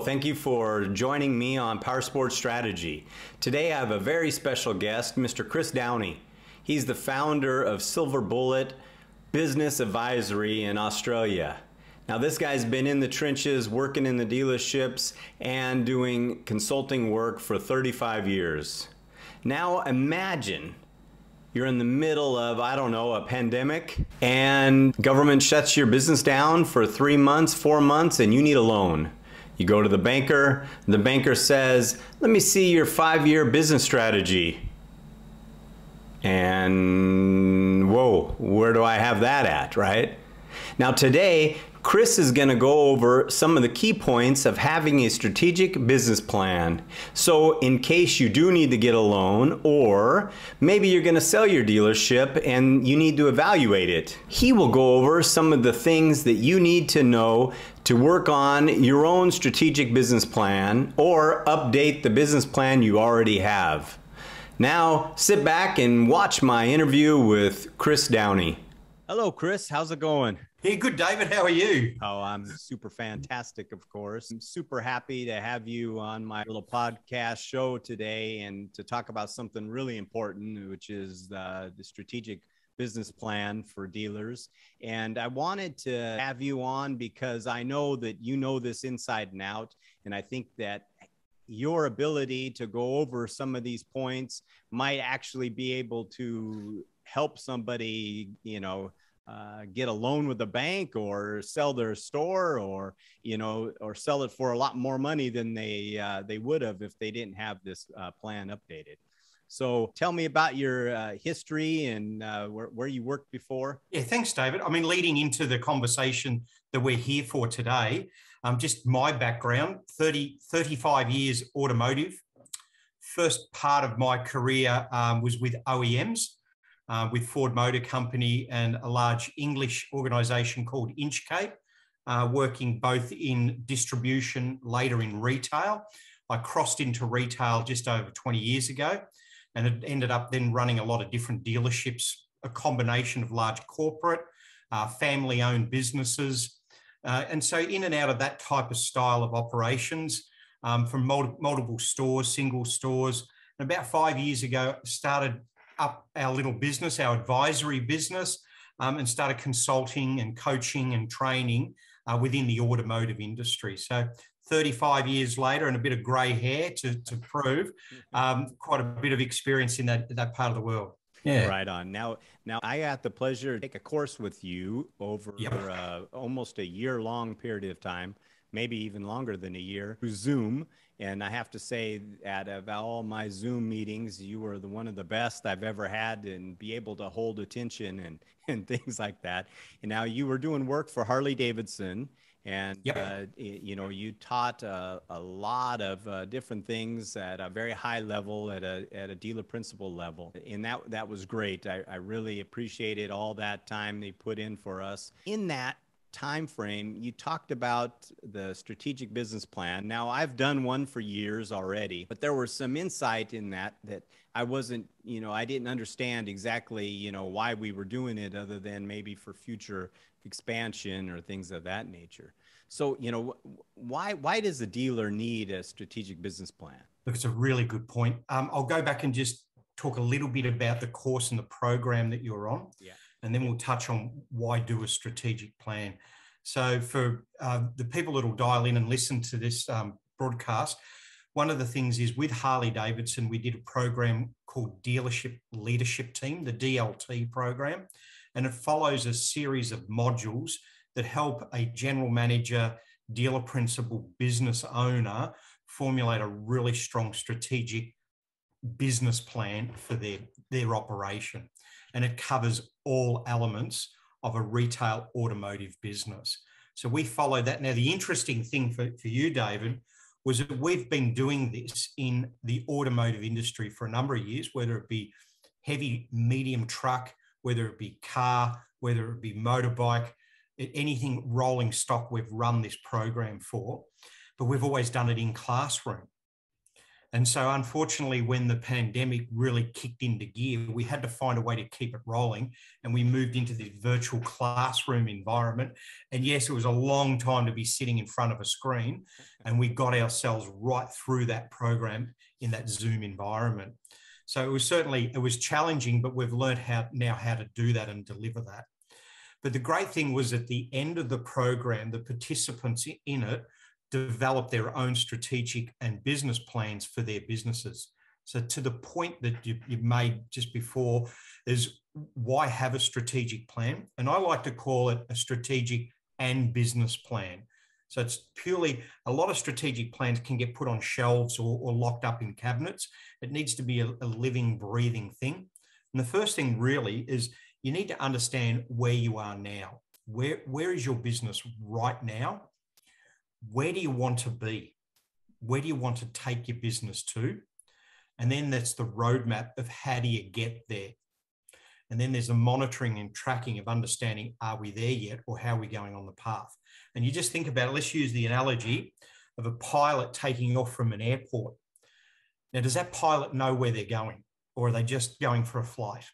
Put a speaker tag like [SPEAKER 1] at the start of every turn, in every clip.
[SPEAKER 1] thank you for joining me on Power Sports Strategy. Today I have a very special guest, Mr. Chris Downey. He's the founder of Silver Bullet Business Advisory in Australia. Now this guy's been in the trenches, working in the dealerships and doing consulting work for 35 years. Now imagine you're in the middle of, I don't know, a pandemic, and government shuts your business down for 3 months, 4 months, and you need a loan. You go to the banker says, let me see your 5-year business strategy. And whoa, where do I have that at, right? Now today, Chris is going to go over some of the key points of having a strategic business plan. So in case you do need to get a loan, or maybe you're going to sell your dealership and you need to evaluate it, he will go over some of the things that you need to know to work on your own strategic business plan or update the business plan you already have. Now sit back and watch my interview with Chris Downey. Hello, Chris. How's it going?
[SPEAKER 2] Yeah, good, David. How are you?
[SPEAKER 1] Oh, I'm super fantastic, of course. I'm super happy to have you on my little podcast show today and to talk about something really important, which is the strategic business plan for dealers. And I wanted to have you on because I know that you know this inside and out. And I think that your ability to go over some of these points might actually be able to help somebody, get a loan with the bank or sell their store or sell it for a lot more money than they would have if they didn't have this plan updated. So tell me about your history and where you worked before.
[SPEAKER 2] Yeah, thanks, David. I mean, leading into the conversation that we're here for today, just my background, 35 years automotive. First part of my career was with OEMs. With Ford Motor Company and a large English organisation called Inchcape, working both in distribution, later in retail. I crossed into retail just over 20 years ago, and it ended up then running a lot of different dealerships, a combination of large corporate, family-owned businesses. And so in and out of that type of style of operations, from multiple stores, single stores. And about 5 years ago, started up our little business, our advisory business, and started consulting and coaching and training within the automotive industry. So 35 years later and a bit of grey hair to prove, quite a bit of experience in that part of the world.
[SPEAKER 1] Yeah. Right on. Now I had the pleasure to take a course with you over almost a year-long period of time, maybe even longer than a year, through Zoom. And I have to say, out of all my Zoom meetings, you were one of the best I've ever had and be able to hold attention and things like that. And now you were doing work for Harley Davidson, and you taught a lot of different things at a very high level, at a dealer principal level. And that was great. I really appreciated all that time they put in for us. In that time frame, you talked about the strategic business plan. Now, I've done one for years already, but there was some insight in that I wasn't, I didn't understand exactly, why we were doing it other than maybe for future expansion or things of that nature. So, why does a dealer need a strategic business plan?
[SPEAKER 2] Look, it's a really good point. I'll go back and just talk a little bit about the course and the program that you're on. Yeah. And then we'll touch on why do a strategic plan. So for the people that will dial in and listen to this broadcast, one of the things is with Harley Davidson, we did a program called Dealership Leadership Team, the DLT program, and it follows a series of modules that help a general manager, dealer principal, business owner formulate a really strong strategic business plan for their operation. And it covers all elements of a retail automotive business. So we follow that. Now, the interesting thing for you, David, was that we've been doing this in the automotive industry for a number of years, whether it be heavy, medium truck, whether it be car, whether it be motorbike, anything rolling stock we've run this program for, but we've always done it in classroom. And so unfortunately, when the pandemic really kicked into gear, we had to find a way to keep it rolling. And we moved into the virtual classroom environment. And yes, it was a long time to be sitting in front of a screen. And we got ourselves right through that program in that Zoom environment. So it was challenging, but we've learned how to do that and deliver that. But the great thing was at the end of the program, the participants in it develop their own strategic and business plans for their businesses. So to the point that you made just before is why have a strategic plan? And I like to call it a strategic and business plan. So it's purely, a lot of strategic plans can get put on shelves or locked up in cabinets. It needs to be a living, breathing thing. And the first thing really is you need to understand where you are now. Where is your business right now? Where do you want to be? Where do you want to take your business to? And then that's the roadmap of how do you get there? And then there's a monitoring and tracking of understanding, are we there yet, or how are we going on the path? And you just think about it, let's use the analogy of a pilot taking off from an airport. Now, does that pilot know where they're going, or are they just going for a flight?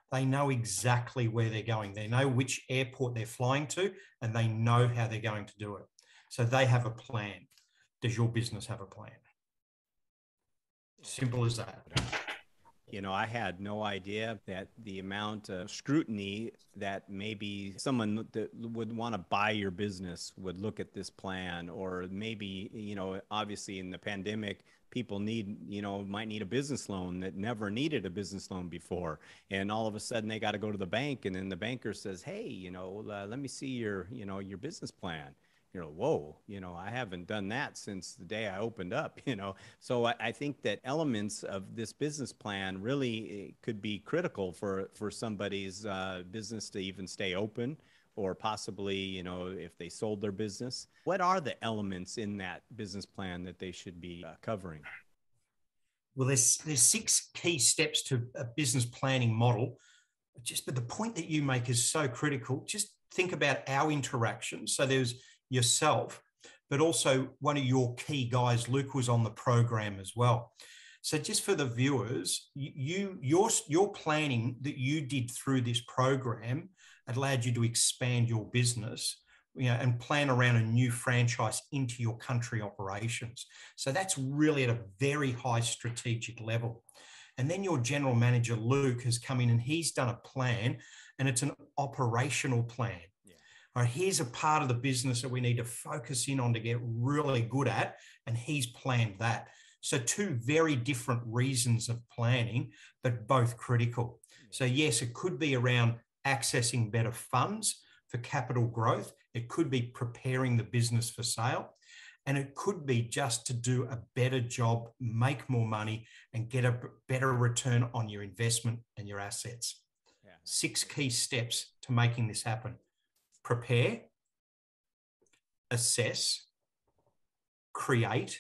[SPEAKER 2] They know exactly where they're going. They know which airport they're flying to, and they know how they're going to do it. So they have a plan. Does your business have a plan? Simple as that.
[SPEAKER 1] You know, I had no idea that the amount of scrutiny that maybe someone that would want to buy your business would look at this plan, or maybe, you know, obviously in the pandemic, people might need a business loan that never needed a business loan before. And all of a sudden they got to go to the bank, and then the banker says, hey, let me see your business plan. Whoa, I haven't done that since the day I opened up, So I think that elements of this business plan really could be critical for somebody's business to even stay open, or possibly, if they sold their business. What are the elements in that business plan that they should be covering?
[SPEAKER 2] Well, there's 6 key steps to a business planning model. But the point that you make is so critical. Just think about our interactions. So there's yourself, but also one of your key guys, Luke, was on the program as well. So just for the viewers, your planning that you did through this program allowed you to expand your business, and plan around a new franchise into your country operations. So that's really at a very high strategic level. And then your general manager, Luke, has come in and he's done a plan, and it's an operational plan. All right, here's a part of the business that we need to focus in on to get really good at, and he's planned that. So 2 very different reasons of planning, but both critical. So yes, it could be around accessing better funds for capital growth. It could be preparing the business for sale. And it could be just to do a better job, make more money, and get a better return on your investment and your assets. 6 key steps to making this happen. Prepare, assess, create,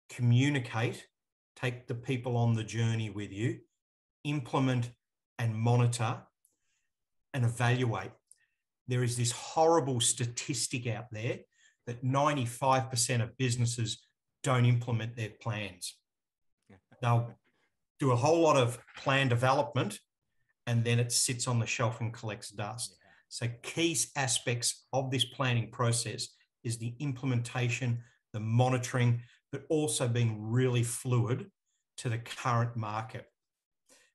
[SPEAKER 2] communicate, take the people on the journey with you, implement and monitor, and evaluate. There is this horrible statistic out there that 95% of businesses don't implement their plans. They'll do a whole lot of plan development, and then it sits on the shelf and collects dust. So key aspects of this planning process is the implementation, the monitoring, but also being really fluid to the current market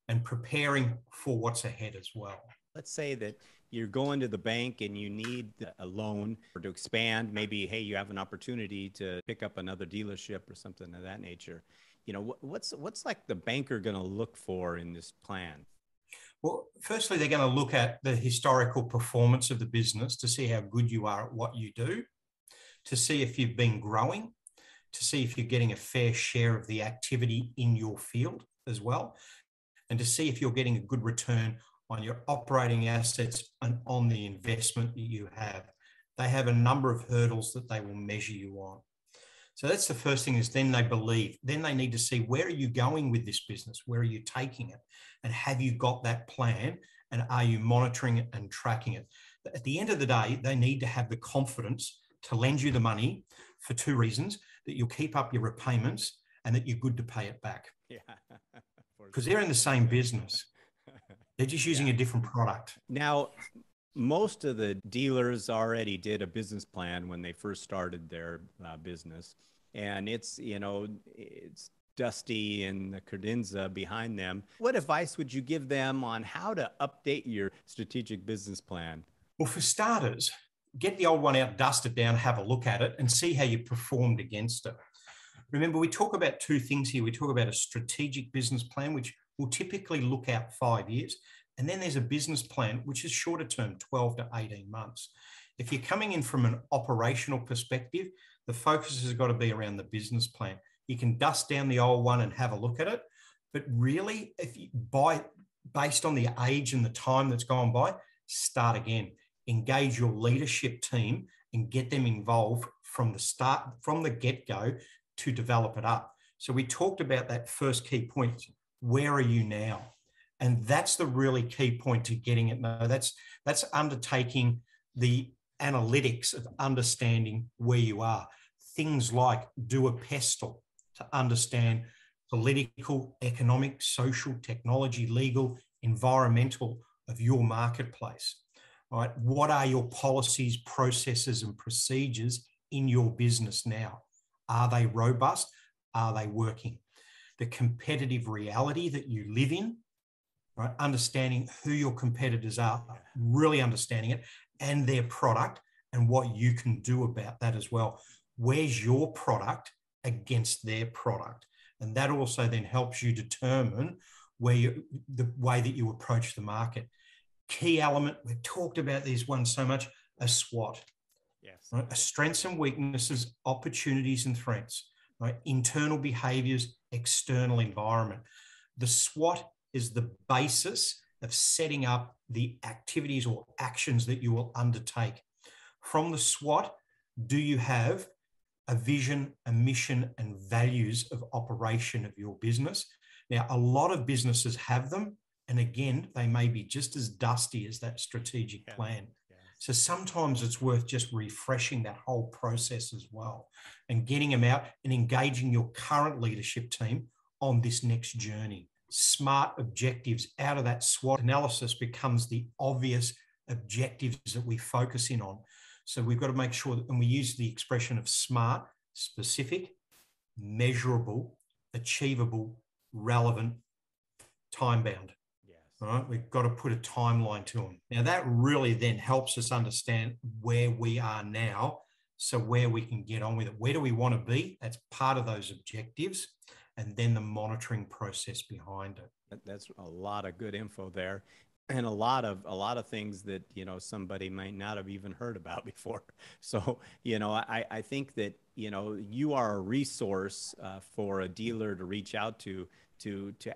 [SPEAKER 2] and preparing for what's ahead as well.
[SPEAKER 1] Let's say that you're going to the bank and you need a loan or to expand. Maybe, hey, you have an opportunity to pick up another dealership or something of that nature. What's like the banker going to look for in this plan?
[SPEAKER 2] Well, firstly, they're going to look at the historical performance of the business to see how good you are at what you do, to see if you've been growing, to see if you're getting a fair share of the activity in your field as well, and to see if you're getting a good return on your operating assets and on the investment that you have. They have a number of hurdles that they will measure you on. So that's the first thing, is then they believe. Then they need to see, where are you going with this business? Where are you taking it? And have you got that plan? And are you monitoring it and tracking it? At the end of the day, they need to have the confidence to lend you the money for 2 reasons: that you'll keep up your repayments and that you're good to pay it back.
[SPEAKER 1] Yeah.
[SPEAKER 2] Because they're in the same business. They're just using a different product.
[SPEAKER 1] Now, most of the dealers already did a business plan when they first started their business. And it's, it's Dusty and the credenza behind them. What advice would you give them on how to update your strategic business plan?
[SPEAKER 2] Well, for starters, get the old one out, dust it down, have a look at it, and see how you performed against it. Remember, we talk about two things here. We talk about a strategic business plan, which will typically look out 5 years. And then there's a business plan, which is shorter term, 12 to 18 months. If you're coming in from an operational perspective, the focus has got to be around the business plan. You can dust down the old one and have a look at it. But really, if you based on the age and the time that's gone by, start again. Engage your leadership team and get them involved from the start, from the get-go, to develop it up. So we talked about that first key point. Where are you now? And that's the really key point to getting it. No, that's undertaking the analytics of understanding where you are. Things like do a pestle to understand political, economic, social, technology, legal, environmental of your marketplace. All right, what are your policies, processes, and procedures in your business now? Are they robust? Are they working? The competitive reality that you live in, right? Understanding who your competitors are, really understanding it, and their product and what you can do about that as well. Where's your product against their product? And that also then helps you determine the way that you approach the market. Key element, we've talked about these ones so much, a SWOT.
[SPEAKER 1] Yes.
[SPEAKER 2] Right? A strengths and weaknesses, opportunities and threats, right? Internal behaviors, external environment. The SWOT is the basis of setting up the activities or actions that you will undertake. From the SWOT, do you have a vision, a mission, and values of operation of your business? Now, a lot of businesses have them. And again, they may be just as dusty as that strategic plan. So sometimes it's worth just refreshing that whole process as well and getting them out and engaging your current leadership team on this next journey. Smart objectives out of that SWOT analysis becomes the obvious objectives that we focus in on. So we've got to make sure that, and we use the expression of SMART, specific, measurable, achievable, relevant, time-bound. All right, we've got to put a timeline to them. Now, that really then helps us understand where we are now, so where we can get on with it. Where do we want to be? That's part of those objectives, and then the monitoring process behind it.
[SPEAKER 1] That's a lot of good info there, and a lot of things that somebody might not have even heard about before. So I think that you are a resource for a dealer to reach out to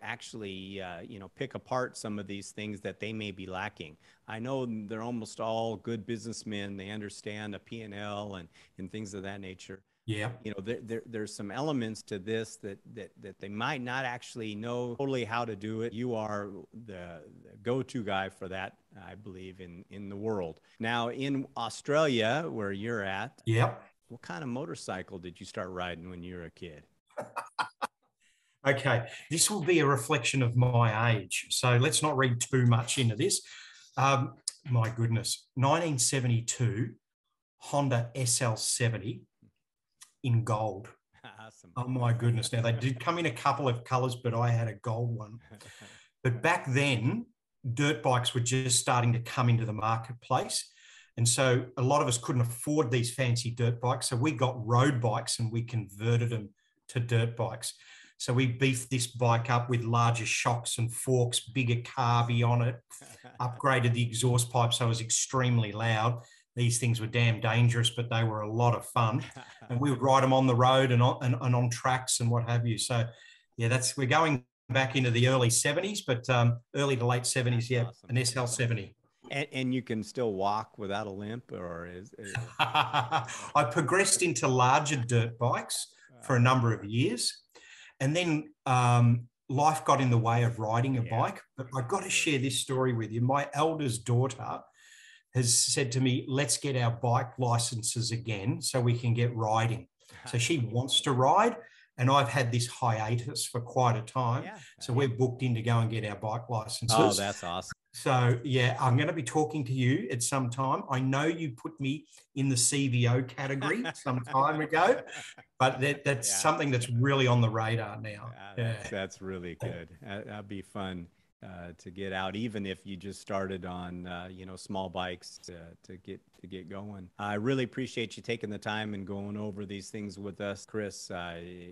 [SPEAKER 1] actually pick apart some of these things that they may be lacking. I know they're almost all good businessmen. They understand a P&L and things of that nature.
[SPEAKER 2] Yeah.
[SPEAKER 1] There's some elements to this that they might not actually know totally how to do it. You are the go-to guy for that, I believe, in the world. Now, in Australia, where you're at,
[SPEAKER 2] yep.
[SPEAKER 1] What kind of motorcycle did you start riding when you were a kid?
[SPEAKER 2] Okay, this will be a reflection of my age. So let's not read too much into this. My goodness, 1972 Honda SL70 in gold.
[SPEAKER 1] Awesome.
[SPEAKER 2] Oh my goodness. Now, they did come in a couple of colors, but I had a gold one. But back then, dirt bikes were just starting to come into the marketplace. And so a lot of us couldn't afford these fancy dirt bikes. So we got road bikes and we converted them to dirt bikes. So we beefed this bike up with larger shocks and forks, bigger carby on it, upgraded the exhaust pipe so it was extremely loud. These things were damn dangerous, but they were a lot of fun. And we would ride them on the road and on tracks and what have you. So, yeah, we're going back into the early 70s, but early to late 70s, yeah, awesome. An SL70.
[SPEAKER 1] And you can still walk without a limp, or is...
[SPEAKER 2] I progressed into larger dirt bikes for a number of years. And then life got in the way of riding a bike. But I've got to share this story with you. My eldest daughter has said to me, let's get our bike licenses again so we can get riding. So she wants to ride. and I've had this hiatus for quite a time.
[SPEAKER 1] Yeah.
[SPEAKER 2] So we're booked in to go and get our bike licenses.
[SPEAKER 1] Oh, that's awesome.
[SPEAKER 2] So yeah, I'm going to be talking to you at some time. I know you put me in the CVO category some time ago, but that's something that's really on the radar now.
[SPEAKER 1] That's really good. That'd be fun to get out, even if you just started on small bikes to get going. I really appreciate you taking the time and going over these things with us, Chris.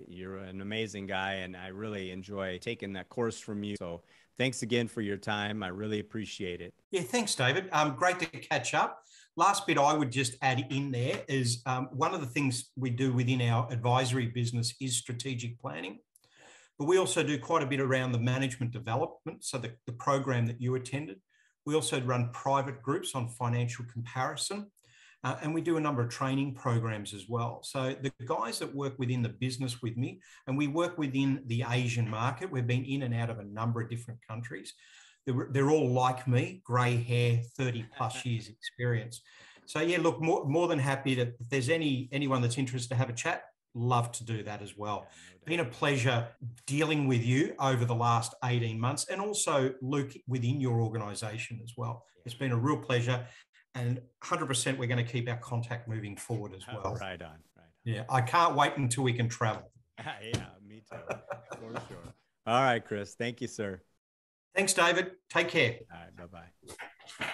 [SPEAKER 1] You're an amazing guy, and I really enjoy taking that course from you. So thanks again for your time. I really appreciate it.
[SPEAKER 2] Yeah, thanks, David. Great to catch up. Last bit I would just add in there is one of the things we do within our advisory business is strategic planning. But we also do quite a bit around the management development, so the program that you attended. We also run private groups on financial comparison, and we do a number of training programs as well. So the guys that work within the business with me, and we work within the Asian market, we've been in and out of a number of different countries. They're all like me, grey hair, 30 plus years experience. So yeah, look, more than happy to, if there's anyone that's interested to have a chat, love to do that as well. Been a pleasure dealing with you over the last 18 months, and also Luke within your organisation as well. It's been a real pleasure, and 100% we're going to keep our contact moving forward as well.
[SPEAKER 1] Right on.
[SPEAKER 2] Yeah, I can't wait until we can travel.
[SPEAKER 1] Yeah, me too, for sure. All right, Chris. Thank you, sir.
[SPEAKER 2] Thanks, David. Take care.
[SPEAKER 1] All right, bye-bye.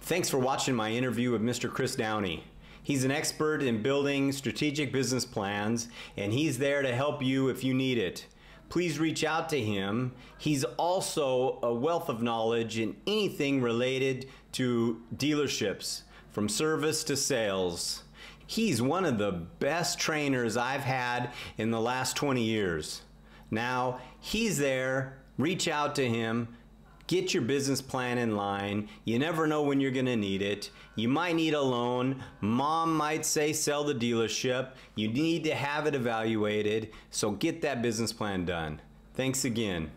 [SPEAKER 1] Thanks for watching my interview with Mr. Chris Downey. He's an expert in building strategic business plans, and he's there to help you if you need it. Please reach out to him. He's also a wealth of knowledge in anything related to dealerships, from service to sales. He's one of the best trainers I've had in the last 20 years. Now, he's there. Reach out to him. Get your business plan in line. You never know when you're going to need it. You might need a loan. Mom might say sell the dealership. You need to have it evaluated. So get that business plan done. Thanks again.